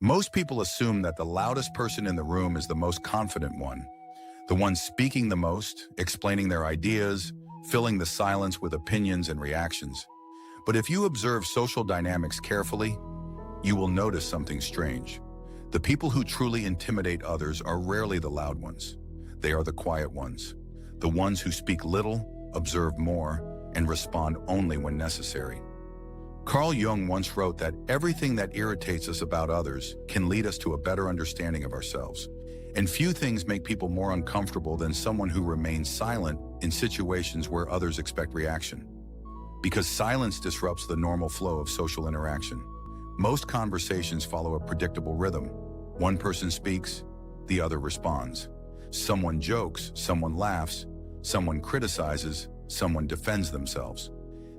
Most people assume that the loudest person in the room is the most confident one, the one speaking the most, explaining their ideas, filling the silence with opinions and reactions. But if you observe social dynamics carefully, you will notice something strange. The people who truly intimidate others are rarely the loud ones. They are the quiet ones, the ones who speak little, observe more, and respond only when necessary. Carl Jung once wrote that everything that irritates us about others can lead us to a better understanding of ourselves. And few things make people more uncomfortable than someone who remains silent in situations where others expect reaction. Because silence disrupts the normal flow of social interaction. Most conversations follow a predictable rhythm. One person speaks, the other responds. Someone jokes, someone laughs, someone criticizes, someone defends themselves.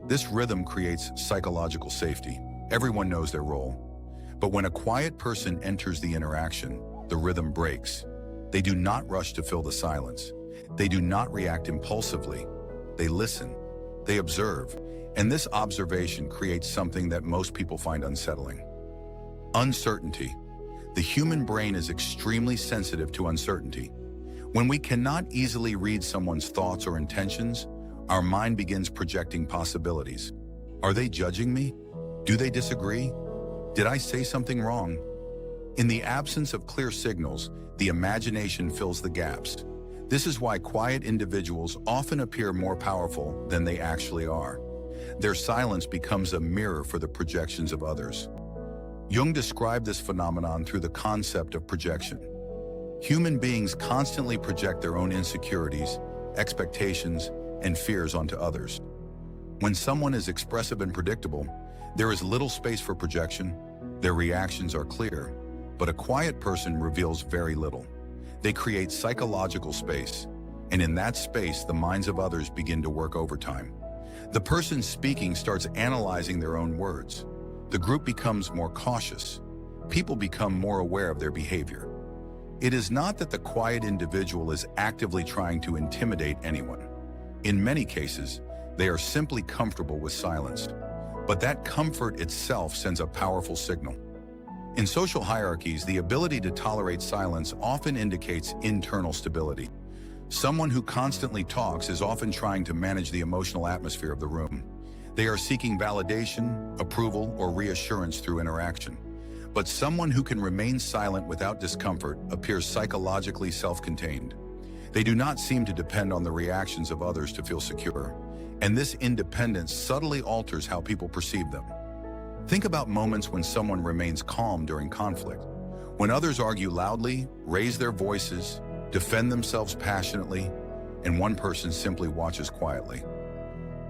This rhythm creates psychological safety. Everyone knows their role. But when a quiet person enters the interaction, the rhythm breaks. They do not rush to fill the silence. They do not react impulsively. They listen. They observe. And this observation creates something that most people find unsettling. Uncertainty. The human brain is extremely sensitive to uncertainty. When we cannot easily read someone's thoughts or intentions, our mind begins projecting possibilities. Are they judging me? Do they disagree? Did I say something wrong? In the absence of clear signals, the imagination fills the gaps. This is why quiet individuals often appear more powerful than they actually are. Their silence becomes a mirror for the projections of others. Jung described this phenomenon through the concept of projection. Human beings constantly project their own insecurities, expectations, and fears onto others. When someone is expressive and predictable, there is little space for projection. Their reactions are clear, but a quiet person reveals very little. They create psychological space, and in that space, the minds of others begin to work overtime. The person speaking starts analyzing their own words. The group becomes more cautious. People become more aware of their behavior. It is not that the quiet individual is actively trying to intimidate anyone. In many cases, they are simply comfortable with silence. But that comfort itself sends a powerful signal. In social hierarchies, the ability to tolerate silence often indicates internal stability. Someone who constantly talks is often trying to manage the emotional atmosphere of the room. They are seeking validation, approval, or reassurance through interaction. But someone who can remain silent without discomfort appears psychologically self-contained. They do not seem to depend on the reactions of others to feel secure, and this independence subtly alters how people perceive them. Think about moments when someone remains calm during conflict. When others argue loudly, raise their voices, defend themselves passionately, and one person simply watches quietly.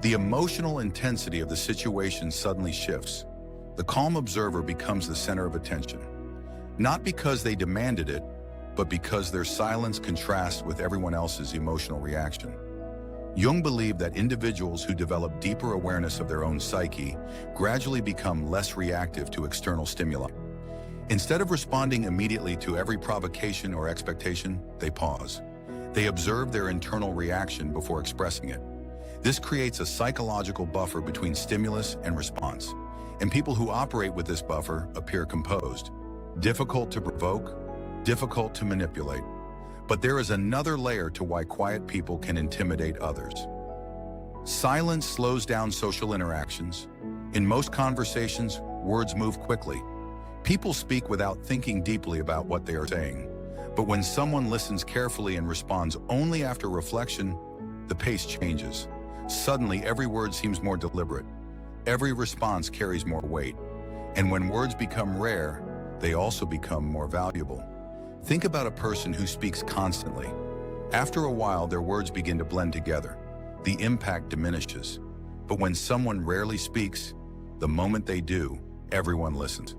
The emotional intensity of the situation suddenly shifts. The calm observer becomes the center of attention, not because they demanded it, but because their silence contrasts with everyone else's emotional reaction. Jung believed that individuals who develop deeper awareness of their own psyche gradually become less reactive to external stimuli. Instead of responding immediately to every provocation or expectation, they pause. They observe their internal reaction before expressing it. This creates a psychological buffer between stimulus and response, and people who operate with this buffer appear composed, difficult to provoke, difficult to manipulate. But there is another layer to why quiet people can intimidate others. Silence slows down social interactions. In most conversations, words move quickly. People speak without thinking deeply about what they are saying. But when someone listens carefully and responds only after reflection, the pace changes. Suddenly, every word seems more deliberate. Every response carries more weight. And when words become rare, they also become more valuable. Think about a person who speaks constantly. After a while, their words begin to blend together. The impact diminishes. But when someone rarely speaks, the moment they do, everyone listens.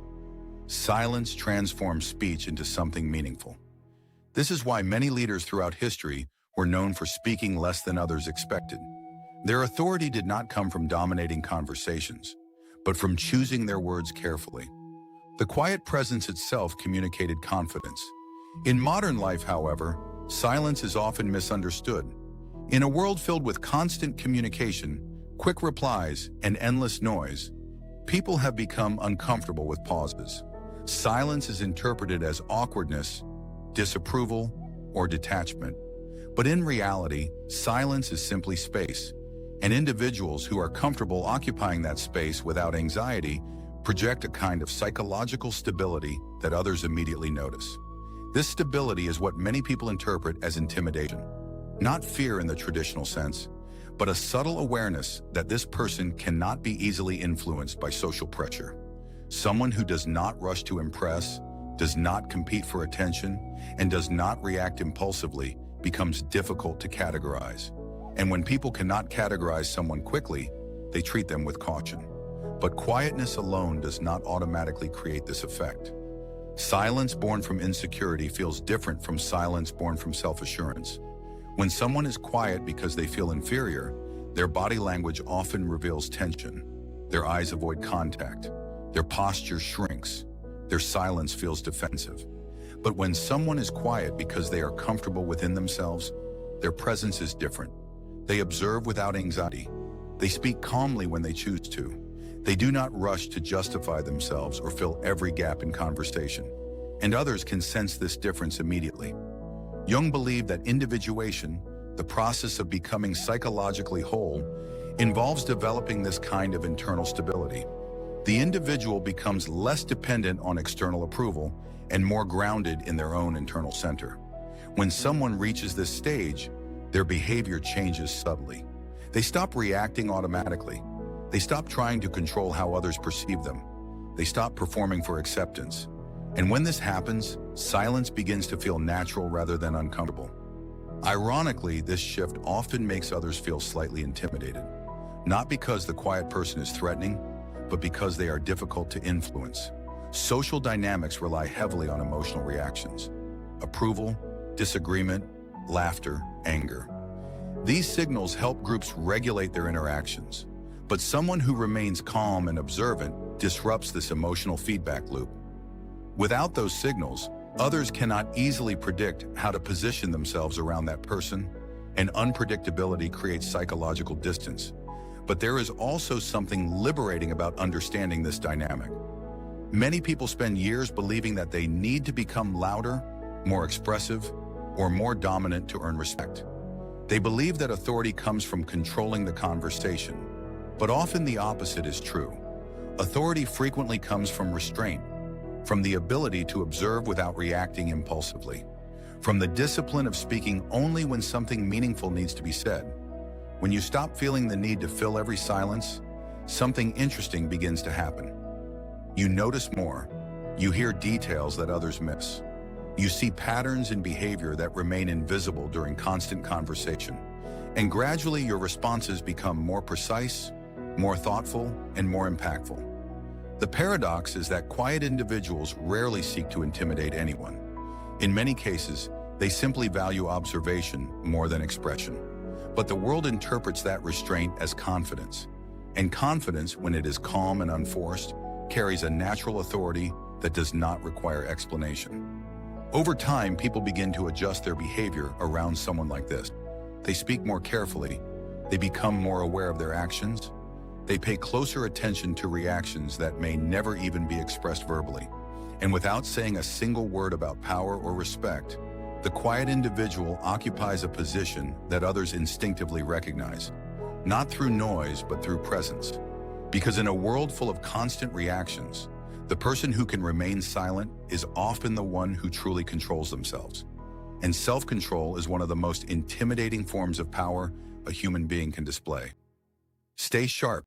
Silence transforms speech into something meaningful. This is why many leaders throughout history were known for speaking less than others expected. Their authority did not come from dominating conversations, but from choosing their words carefully. The quiet presence itself communicated confidence. In modern life, however, silence is often misunderstood. In a world filled with constant communication, quick replies, and endless noise, people have become uncomfortable with pauses. Silence is interpreted as awkwardness, disapproval, or detachment. But in reality, silence is simply space, and individuals who are comfortable occupying that space without anxiety project a kind of psychological stability that others immediately notice. This stability is what many people interpret as intimidation. Not fear in the traditional sense, but a subtle awareness that this person cannot be easily influenced by social pressure. Someone who does not rush to impress, does not compete for attention, and does not react impulsively becomes difficult to categorize. And when people cannot categorize someone quickly, they treat them with caution. But quietness alone does not automatically create this effect. Silence born from insecurity feels different from silence born from self-assurance. When someone is quiet because they feel inferior, their body language often reveals tension. Their eyes avoid contact. Their posture shrinks. Their silence feels defensive. But when someone is quiet because they are comfortable within themselves, their presence is different. They observe without anxiety. They speak calmly when they choose to. They do not rush to justify themselves or fill every gap in conversation. And others can sense this difference immediately. Jung believed that individuation, the process of becoming psychologically whole, involves developing this kind of internal stability. The individual becomes less dependent on external approval and more grounded in their own internal center. When someone reaches this stage, their behavior changes subtly. They stop reacting automatically. They stop trying to control how others perceive them. They stop performing for acceptance. And when this happens, silence begins to feel natural rather than uncomfortable. Ironically, this shift often makes others feel slightly intimidated, not because the quiet person is threatening, but because they are difficult to influence. Social dynamics rely heavily on emotional reactions: approval, disagreement, laughter, anger. These signals help groups regulate their interactions, but someone who remains calm and observant disrupts this emotional feedback loop. Without those signals, others cannot easily predict how to position themselves around that person, and unpredictability creates psychological distance. But there is also something liberating about understanding this dynamic. Many people spend years believing that they need to become louder, more expressive, or more dominant to earn respect. They believe that authority comes from controlling the conversation, but often the opposite is true. Authority frequently comes from restraint, from the ability to observe without reacting impulsively, from the discipline of speaking only when something meaningful needs to be said. When you stop feeling the need to fill every silence, something interesting begins to happen. You notice more. You hear details that others miss. You see patterns in behavior that remain invisible during constant conversation. And gradually your responses become more precise, more thoughtful, and more impactful. The paradox is that quiet individuals rarely seek to intimidate anyone. In many cases, they simply value observation more than expression. But the world interprets that restraint as confidence. And confidence, when it is calm and unforced, carries a natural authority that does not require explanation. Over time, people begin to adjust their behavior around someone like this. They speak more carefully. They become more aware of their actions. They pay closer attention to reactions that may never even be expressed verbally. And without saying a single word about power or respect, the quiet individual occupies a position that others instinctively recognize, not through noise, but through presence. Because in a world full of constant reactions, the person who can remain silent is often the one who truly controls themselves. And self-control is one of the most intimidating forms of power a human being can display. Stay sharp.